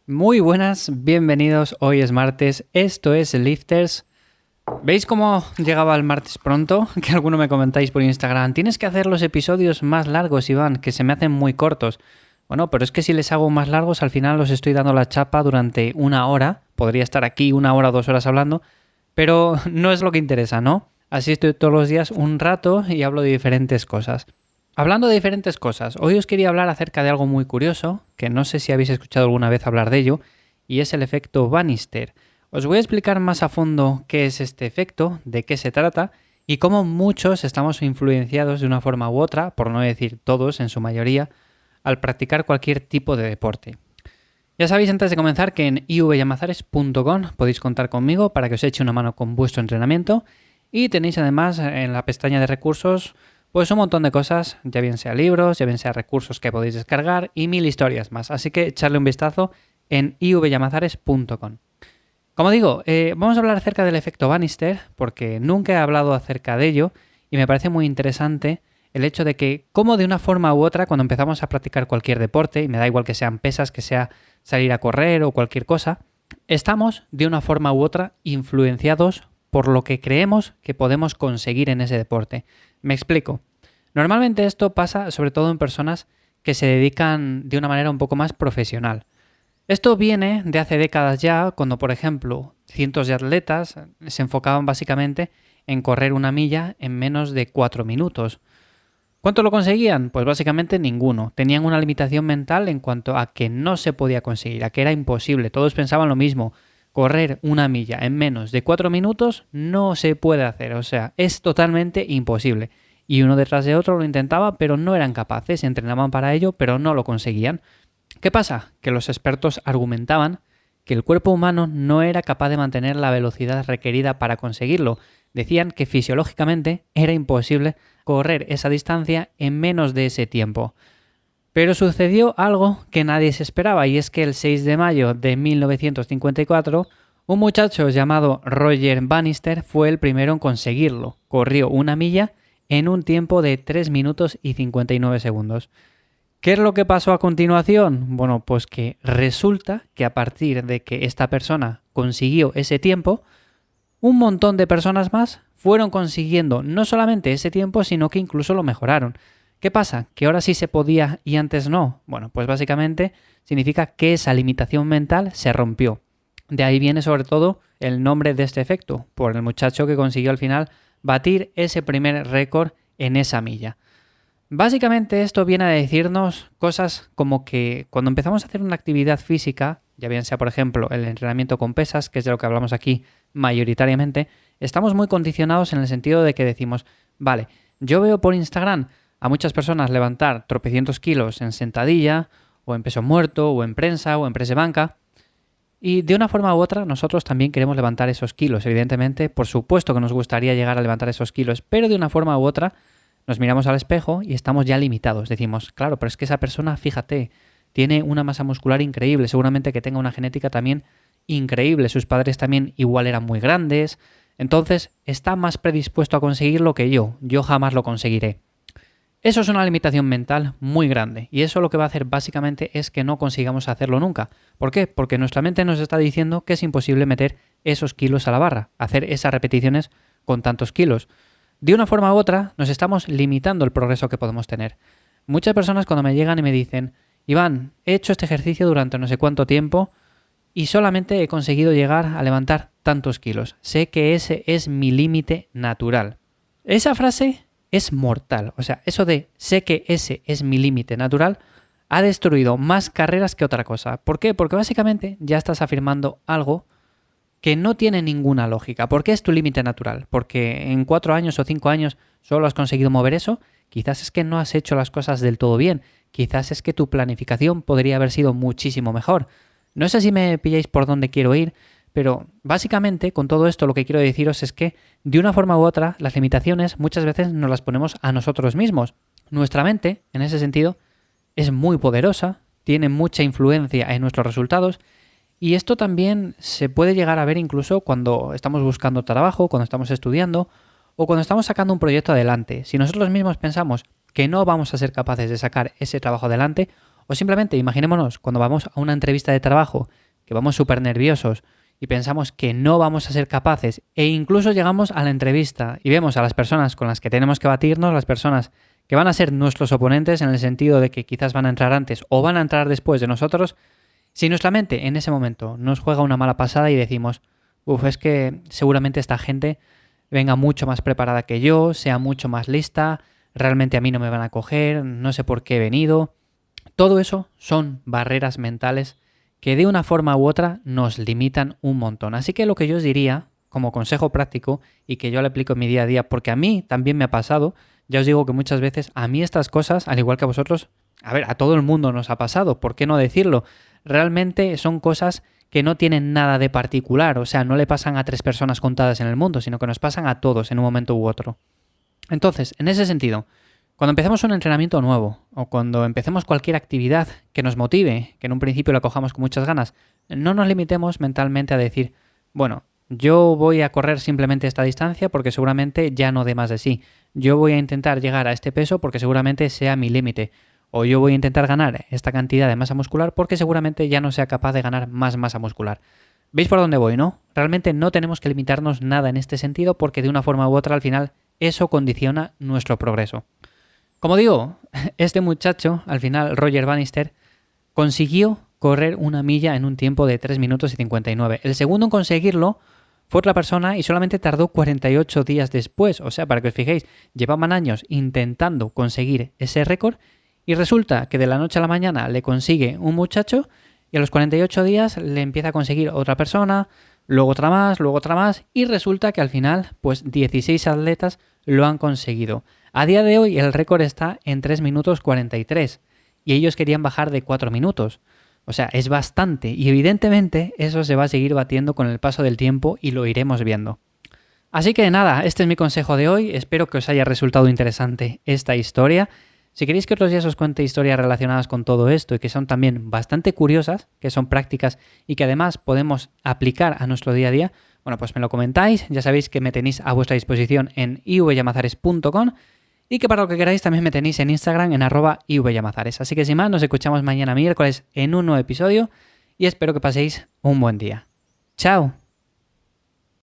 Muy buenas, bienvenidos. Hoy es martes, esto es Lifters. ¿Veis cómo llegaba el martes pronto? Que alguno me comentáis por Instagram. Tienes que hacer los episodios más largos, Iván, que se me hacen muy cortos. Bueno, pero es que si les hago más largos, al final os estoy dando la chapa durante una hora. Podría estar aquí 1 hora o 2 horas hablando, pero no es lo que interesa, ¿no? Así estoy todos los días un rato y hablo de diferentes cosas. Hablando de diferentes cosas, hoy os quería hablar acerca de algo muy curioso, que no sé si habéis escuchado alguna vez hablar de ello, y es el efecto Bannister. Os voy a explicar más a fondo qué es este efecto, de qué se trata, y cómo muchos estamos influenciados de una forma u otra, por no decir todos en su mayoría, al practicar cualquier tipo de deporte. Ya sabéis antes de comenzar que en ivyamazares.com podéis contar conmigo para que os eche una mano con vuestro entrenamiento, y tenéis además en la pestaña de recursos pues un montón de cosas, ya bien sea libros, ya bien sea recursos que podéis descargar y 1000 historias más. Así que echarle un vistazo en ivyamazares.com. Como digo, vamos a hablar acerca del efecto Bannister porque nunca he hablado acerca de ello y me parece muy interesante el hecho de que, como de una forma u otra, cuando empezamos a practicar cualquier deporte, y me da igual que sean pesas, que sea salir a correr o cualquier cosa, estamos de una forma u otra influenciados por lo que creemos que podemos conseguir en ese deporte. Me explico. Normalmente esto pasa sobre todo en personas que se dedican de una manera un poco más profesional. Esto viene de hace décadas ya, cuando por ejemplo cientos de atletas se enfocaban básicamente en correr una milla en menos de 4 minutos. ¿Cuánto lo conseguían? Pues básicamente ninguno. Tenían una limitación mental en cuanto a que no se podía conseguir, a que era imposible. Todos pensaban lo mismo. Correr una milla en menos de 4 minutos no se puede hacer, o sea, es totalmente imposible. Y uno detrás de otro lo intentaba, pero no eran capaces, entrenaban para ello, pero no lo conseguían. ¿Qué pasa? Que los expertos argumentaban que el cuerpo humano no era capaz de mantener la velocidad requerida para conseguirlo. Decían que fisiológicamente era imposible correr esa distancia en menos de ese tiempo. Pero sucedió algo que nadie se esperaba, y es que el 6 de mayo de 1954, un muchacho llamado Roger Bannister fue el primero en conseguirlo. Corrió una milla en un tiempo de 3 minutos y 59 segundos. ¿Qué es lo que pasó a continuación? Bueno, pues que resulta que a partir de que esta persona consiguió ese tiempo, un montón de personas más fueron consiguiendo no solamente ese tiempo, sino que incluso lo mejoraron. ¿Qué pasa? ¿Que ahora sí se podía y antes no? Bueno, pues básicamente significa que esa limitación mental se rompió. De ahí viene sobre todo el nombre de este efecto, por el muchacho que consiguió al final batir ese primer récord en esa milla. Básicamente esto viene a decirnos cosas como que cuando empezamos a hacer una actividad física, ya bien sea por ejemplo el entrenamiento con pesas, que es de lo que hablamos aquí mayoritariamente, estamos muy condicionados en el sentido de que decimos, vale, yo veo por Instagram a muchas personas levantar tropecientos kilos en sentadilla, o en peso muerto, o en prensa, o en press de banca, y de una forma u otra nosotros también queremos levantar esos kilos. Evidentemente, por supuesto que nos gustaría llegar a levantar esos kilos, pero de una forma u otra nos miramos al espejo y estamos ya limitados. Decimos, claro, pero es que esa persona, fíjate, tiene una masa muscular increíble, seguramente que tenga una genética también increíble, sus padres también igual eran muy grandes, entonces está más predispuesto a conseguirlo que yo jamás lo conseguiré. Eso es una limitación mental muy grande, y eso lo que va a hacer básicamente es que no consigamos hacerlo nunca. ¿Por qué? Porque nuestra mente nos está diciendo que es imposible meter esos kilos a la barra, hacer esas repeticiones con tantos kilos. De una forma u otra nos estamos limitando el progreso que podemos tener. Muchas personas cuando me llegan y me dicen, Iván, he hecho este ejercicio durante no sé cuánto tiempo y solamente he conseguido llegar a levantar tantos kilos. Sé que ese es mi límite natural. Esa frase es mortal. O sea, eso de sé que ese es mi límite natural ha destruido más carreras que otra cosa. ¿Por qué? Porque básicamente ya estás afirmando algo que no tiene ninguna lógica. ¿Por qué es tu límite natural? ¿Porque en 4 años o 5 años solo has conseguido mover eso? Quizás es que no has hecho las cosas del todo bien. Quizás es que tu planificación podría haber sido muchísimo mejor. No sé si me pilláis por dónde quiero ir, pero básicamente con todo esto lo que quiero deciros es que de una forma u otra las limitaciones muchas veces nos las ponemos a nosotros mismos. Nuestra mente, en ese sentido, es muy poderosa, tiene mucha influencia en nuestros resultados. Y esto también se puede llegar a ver incluso cuando estamos buscando trabajo, cuando estamos estudiando o cuando estamos sacando un proyecto adelante. Si nosotros mismos pensamos que no vamos a ser capaces de sacar ese trabajo adelante O simplemente imaginémonos cuando vamos a una entrevista de trabajo, que vamos súper nerviosos y pensamos que no vamos a ser capaces e incluso llegamos a la entrevista y vemos a las personas con las que tenemos que batirnos, las personas que van a ser nuestros oponentes en el sentido de que quizás van a entrar antes o van a entrar después de nosotros, si nuestra mente en ese momento nos juega una mala pasada y decimos, es que seguramente esta gente venga mucho más preparada que yo, sea mucho más lista, realmente a mí no me van a coger, no sé por qué he venido. Todo eso son barreras mentales que de una forma u otra nos limitan un montón. Así que lo que yo os diría, como consejo práctico, y que yo le aplico en mi día a día, porque a mí también me ha pasado, ya os digo que muchas veces a mí estas cosas, al igual que a vosotros, a todo el mundo nos ha pasado, ¿por qué no decirlo? Realmente son cosas que no tienen nada de particular, o sea, no le pasan a 3 personas contadas en el mundo, sino que nos pasan a todos en un momento u otro. Entonces, en ese sentido, cuando empecemos un entrenamiento nuevo o cuando empecemos cualquier actividad que nos motive, que en un principio la cojamos con muchas ganas, no nos limitemos mentalmente a decir, bueno, yo voy a correr simplemente esta distancia porque seguramente ya no dé más de sí. Yo voy a intentar llegar a este peso porque seguramente sea mi límite. O yo voy a intentar ganar esta cantidad de masa muscular porque seguramente ya no sea capaz de ganar más masa muscular. ¿Veis por dónde voy, no? Realmente no tenemos que limitarnos nada en este sentido porque de una forma u otra al final eso condiciona nuestro progreso. Como digo, este muchacho, al final, Roger Bannister, consiguió correr una milla en un tiempo de 3 minutos y 59. El segundo en conseguirlo fue otra persona y solamente tardó 48 días después. O sea, para que os fijéis, llevaban años intentando conseguir ese récord y resulta que de la noche a la mañana le consigue un muchacho y a los 48 días le empieza a conseguir otra persona, luego otra más y resulta que al final, pues 16 atletas lo han conseguido. A día de hoy el récord está en 3 minutos 43 y ellos querían bajar de 4 minutos. O sea, es bastante y evidentemente eso se va a seguir batiendo con el paso del tiempo y lo iremos viendo. Así que nada, este es mi consejo de hoy, espero que os haya resultado interesante esta historia. Si queréis que otros días os cuente historias relacionadas con todo esto y que son también bastante curiosas, que son prácticas y que además podemos aplicar a nuestro día a día, bueno, pues me lo comentáis, ya sabéis que me tenéis a vuestra disposición en ivyamazares.com y que para lo que queráis también me tenéis en Instagram en @ivyamazares. Así que sin más, nos escuchamos mañana miércoles en un nuevo episodio y espero que paséis un buen día. ¡Chao!